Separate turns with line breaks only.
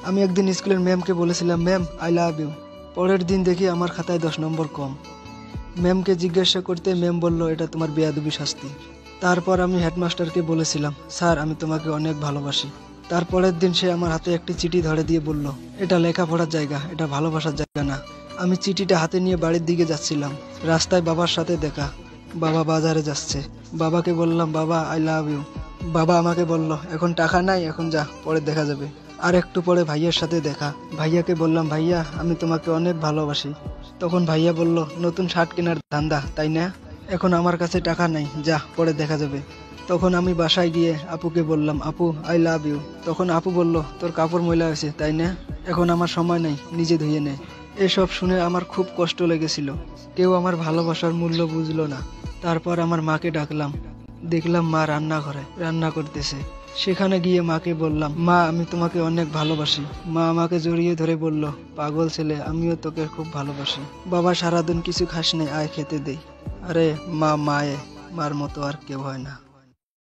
আমি একদিন স্কুলের ম্যামকে বলেছিলাম, ম্যাম আই লাভ ইউ। পরের দিন দেখি আমার খাতায় 10 নম্বর কম। ম্যামকে জিজ্ঞাসা করতে ম্যাম বলল, এটা তোমার বেয়াদবি শাস্তি। তারপর আমি হেডমাস্টারকে বলেছিলাম, স্যার আমি তোমাকে অনেক ভালোবাসি। তারপরের দিন সে আমার হাতে একটি চিঠি ধরে দিয়ে বলল, এটা লেখাপড়ার জায়গা, এটা ভালোবাসার জায়গা না। আমি চিঠিটা হাতে নিয়ে বাড়ির দিকে যাচ্ছিলাম। রাস্তায় বাবার সাথে দেখা। বাবা বাজারে যাচ্ছে। বাবাকে বললাম, বাবা আই লাভ ইউ। বাবা আমাকে বলল, এখন টাকা নাই, এখন যা, পরে দেখা যাবে। আর একটু পরে ভাইয়ার সাথে দেখা। ভাইয়াকে বললাম, ভাইয়া আমি তোমাকে অনেক ভালোবাসি। তখন ভাইয়া বলল, নতুন শার্ট কেনার ধান্দা তাই না? এখন আমার কাছে টাকা নাই, যা, পরে দেখা যাবে। তখন আমি বাসায় গিয়ে আপুকে বললাম, আপু আই লাভ ইউ। তখন আপু বলল, তোর কাপড় ময়লা হয়েছে তাই না? এখন আমার সময় নেই, নিজে ধুয়ে নে। এসব শুনে আমার খুব কষ্ট লেগেছিল। কেউ আমার ভালোবাসার মূল্য বুঝলো না। তারপর আমার মাকে ডাকলাম। দেখলাম মা রান্নাঘরে রান্না করতেছে। সেখানে গিয়ে মাকে বললাম, মা আমি তোমাকে অনেক ভালোবাসি। মা আমাকে জড়িয়ে ধরে বলল, পাগল ছেলে, আমিও তোকে খুব ভালোবাসি। বাবা সারাদিন কিছু খাস নাই, আয় খেতে দেই। আরে মা মায়ে, মার মতো আর কেউ হয় না।